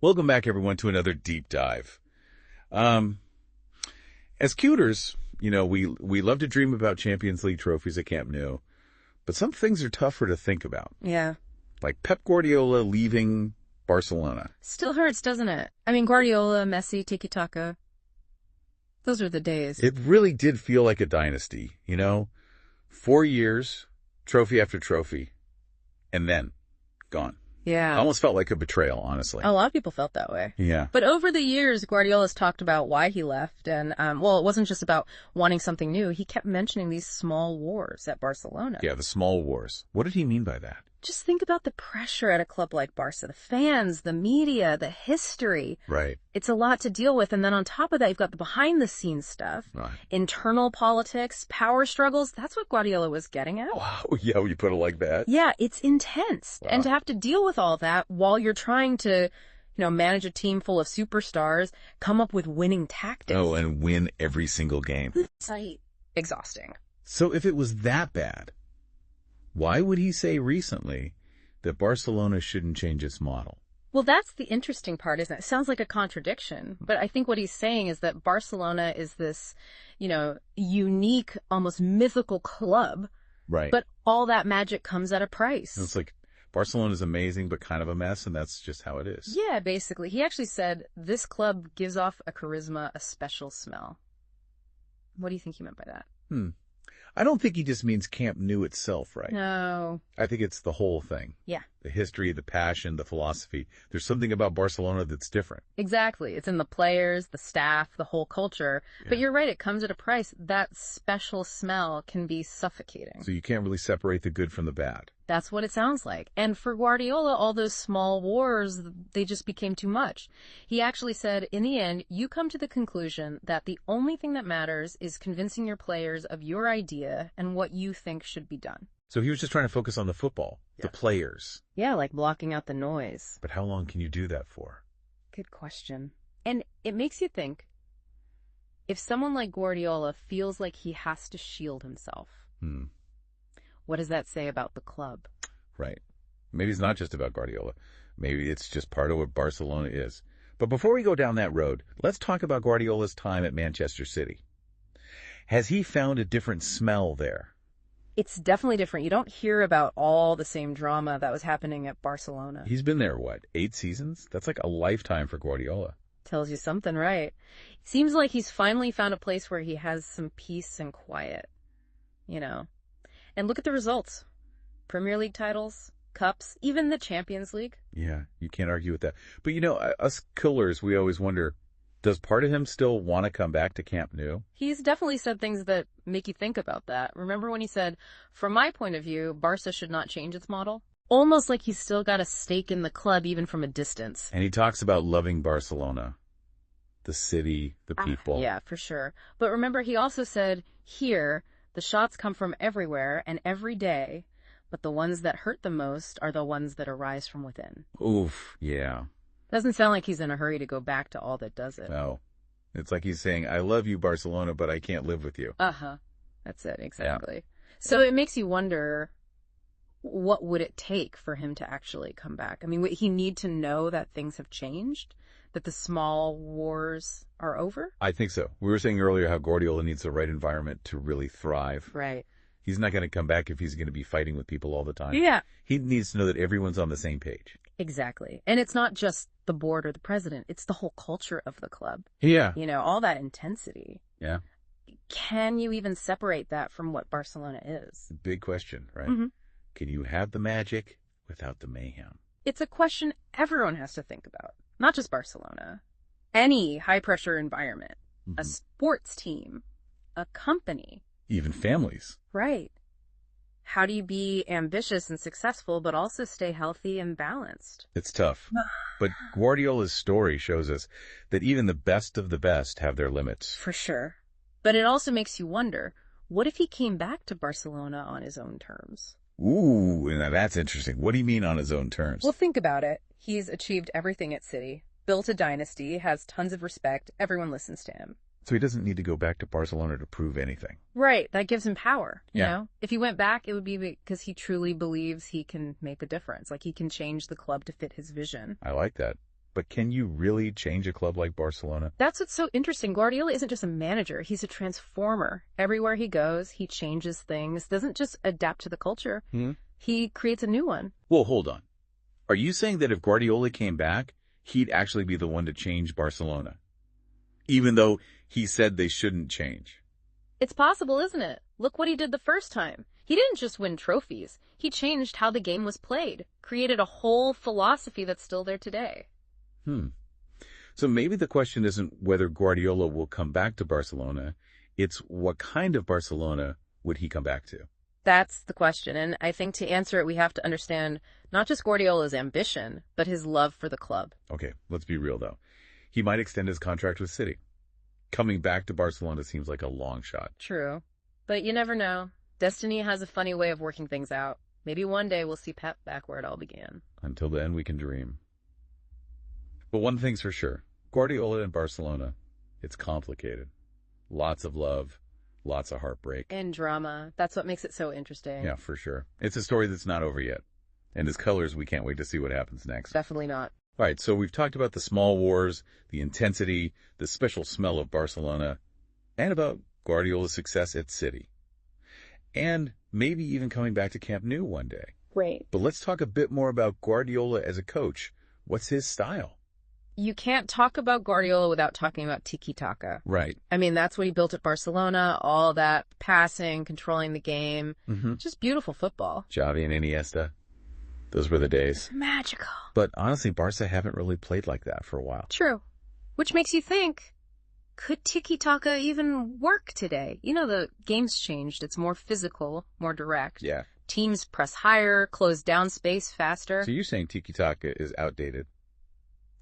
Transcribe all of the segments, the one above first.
Welcome back, everyone, to another deep dive. Um, as Cuters, we love to dream about Champions League trophies at Camp Nou, but some things are tougher to think about, Yeah. like Pep Guardiola leaving Barcelona. Still hurts, doesn't it? I mean, Guardiola, Messi, tiki-taka. Those are the days. It really did feel like a dynasty, 4 years, trophy after trophy, and then gone. Yeah. Almost felt like a betrayal, honestly. A lot of people felt that way. Yeah. But over the years, Guardiola's talked about why he left. And, it wasn't just about wanting something new. He kept mentioning these small wars at Barcelona. Yeah, the small wars. What did he mean by that? Just think about the pressure at a club like Barca. The fans, the media, the history. Right. It's a lot to deal with. And then on top of that, you've got the behind-the-scenes stuff. Right. Internal politics, power struggles. That's what Guardiola was getting at. Wow, yeah, you put it like that. Yeah, it's intense. Wow. And to have to deal with all that while you're trying to, manage a team full of superstars, come up with winning tactics. Oh, and win every single game. It's exhausting. So if it was that bad, why would he say recently that Barcelona shouldn't change its model? Well, that's the interesting part, isn't it? It sounds like a contradiction, but I think what he's saying is that Barcelona is this, unique, almost mythical club. Right. But all that magic comes at a price. It's like Barcelona's amazing, but kind of a mess, and that's just how it is. Yeah, basically. He actually said this club gives off a charisma, a special smell. What do you think he meant by that? I don't think he just means Camp Nou itself, right? No. I think it's the whole thing. Yeah. The history, the passion, the philosophy. There's something about Barcelona that's different. Exactly. It's in the players, the staff, the whole culture. Yeah. But you're right, it comes at a price. That special smell can be suffocating. So you can't really separate the good from the bad. That's what it sounds like. And for Guardiola, all those small wars, they just became too much. He actually said, in the end, you come to the conclusion that the only thing that matters is convincing your players of your idea and what you think should be done. So he was just trying to focus on the football, the players. Yeah, like blocking out the noise. But how long can you do that for? Good question. And it makes you think, if someone like Guardiola feels like he has to shield himself, what does that say about the club? Right. Maybe it's not just about Guardiola. Maybe it's just part of what Barcelona is. But before we go down that road, let's talk about Guardiola's time at Manchester City. Has he found a different smell there? It's definitely different. You don't hear about all the same drama that was happening at Barcelona. He's been there, 8 seasons? That's like a lifetime for Guardiola. Tells you something, right? Seems like he's finally found a place where he has some peace and quiet, And look at the results. Premier League titles, cups, even the Champions League. Yeah, you can't argue with that. But us killers, we always wonder, does part of him still want to come back to Camp Nou? He's definitely said things that make you think about that. Remember when he said, from my point of view, Barca should not change its model? Almost like he's still got a stake in the club, even from a distance. And he talks about loving Barcelona, the city, the people. Yeah, for sure. But remember, he also said, here, the shots come from everywhere and every day, but the ones that hurt the most are the ones that arise from within. Oof, yeah. Doesn't sound like he's in a hurry to go back to all that does it. No. It's like he's saying, I love you, Barcelona, but I can't live with you. That's it, exactly. Yeah. So it makes you wonder, what would it take for him to actually come back? I mean, would he need to know that things have changed? That the small wars are over? I think so. We were saying earlier how Guardiola needs the right environment to really thrive. Right. He's not going to come back if he's going to be fighting with people all the time. Yeah. He needs to know that everyone's on the same page. Exactly. And it's not just the board or the president. It's the whole culture of the club. Yeah. All that intensity. Yeah. Can you even separate that from what Barcelona is? Big question, right? Mm-hmm. Can you have the magic without the mayhem? It's a question everyone has to think about. Not just Barcelona. Any high-pressure environment. A sports team. A company. Even families. Right. How do you be ambitious and successful, but also stay healthy and balanced? It's tough. But Guardiola's story shows us that even the best of the best have their limits. For sure. But it also makes you wonder, what if he came back to Barcelona on his own terms? Ooh, now that's interesting. What do you mean on his own terms? Well, think about it. He's achieved everything at City, built a dynasty, has tons of respect, everyone listens to him. So he doesn't need to go back to Barcelona to prove anything. Right. That gives him power. You Yeah. know? If he went back, it would be because he truly believes he can make a difference. Like he can change the club to fit his vision. I like that. But can you really change a club like Barcelona? That's what's so interesting. Guardiola isn't just a manager. He's a transformer. Everywhere he goes, he changes things, doesn't just adapt to the culture. He creates a new one. Well, hold on. Are you saying that if Guardiola came back, he'd actually be the one to change Barcelona? Even though he said they shouldn't change. It's possible, isn't it? Look what he did the first time. He didn't just win trophies. He changed how the game was played, created a whole philosophy that's still there today. So maybe the question isn't whether Guardiola will come back to Barcelona. It's what kind of Barcelona would he come back to? That's the question, and I think to answer it, we have to understand not just Guardiola's ambition, but his love for the club. Okay, let's be real, though. He might extend his contract with City. Coming back to Barcelona seems like a long shot. True. But you never know. Destiny has a funny way of working things out. Maybe one day we'll see Pep back where it all began. Until then, we can dream. But one thing's for sure. Guardiola in Barcelona, it's complicated. Lots of love, lots of heartbreak. And drama. That's what makes it so interesting. Yeah, for sure. It's a story that's not over yet. And his colors, we can't wait to see what happens next. Definitely not. All right, so we've talked about the small wars, the intensity, the special smell of Barcelona, and about Guardiola's success at City. And maybe even coming back to Camp Nou one day. Right. But let's talk a bit more about Guardiola as a coach. What's his style? You can't talk about Guardiola without talking about tiki-taka. Right. I mean, that's what he built at Barcelona, all that passing, controlling the game. Just beautiful football. Xavi and Iniesta. Those were the days. Magical. But honestly, Barca haven't really played like that for a while. True. Which makes you think, could tiki-taka even work today? You know, the game's changed. It's more physical, more direct. Yeah. Teams press higher, close down space faster. So you're saying tiki-taka is outdated?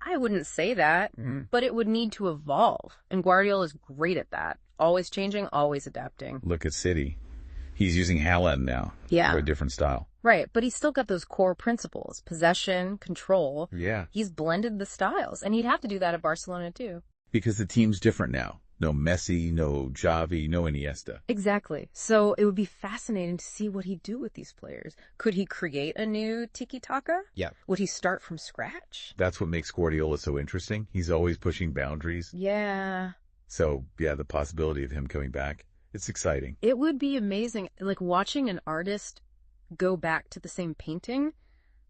I wouldn't say that, but it would need to evolve. And Guardiola's great at that. Always changing, always adapting. Look at City. He's using Haaland now. Yeah. For a different style. Right, but he's still got those core principles. Possession, control. Yeah. He's blended the styles, and he'd have to do that at Barcelona too. Because the team's different now. No Messi, no Xavi, no Iniesta. Exactly. So it would be fascinating to see what he'd do with these players. Could he create a new tiki-taka? Yeah. Would he start from scratch? That's what makes Guardiola so interesting. He's always pushing boundaries. Yeah. So, yeah, the possibility of him coming back, it's exciting. It would be amazing, like watching an artist go back to the same painting,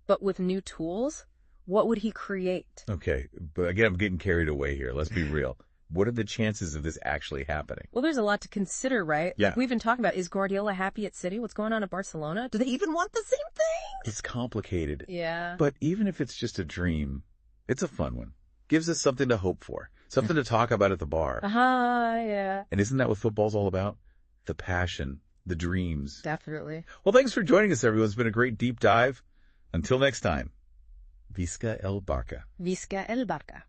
but with new tools. What would he create? Okay, but again, I'm getting carried away here. Let's be real. What are the chances of this actually happening? Well, there's a lot to consider, right? Yeah. Like we've been talking about, is Guardiola happy at City? What's going on at Barcelona? Do they even want the same thing? It's complicated. Yeah. But even if it's just a dream, it's a fun one. Gives us something to hope for. Something to talk about at the bar. Yeah. And isn't that what football's all about? The passion, the dreams. Definitely. Well, thanks for joining us, everyone. It's been a great deep dive. Until next time, Visca el Barca. Visca el Barca.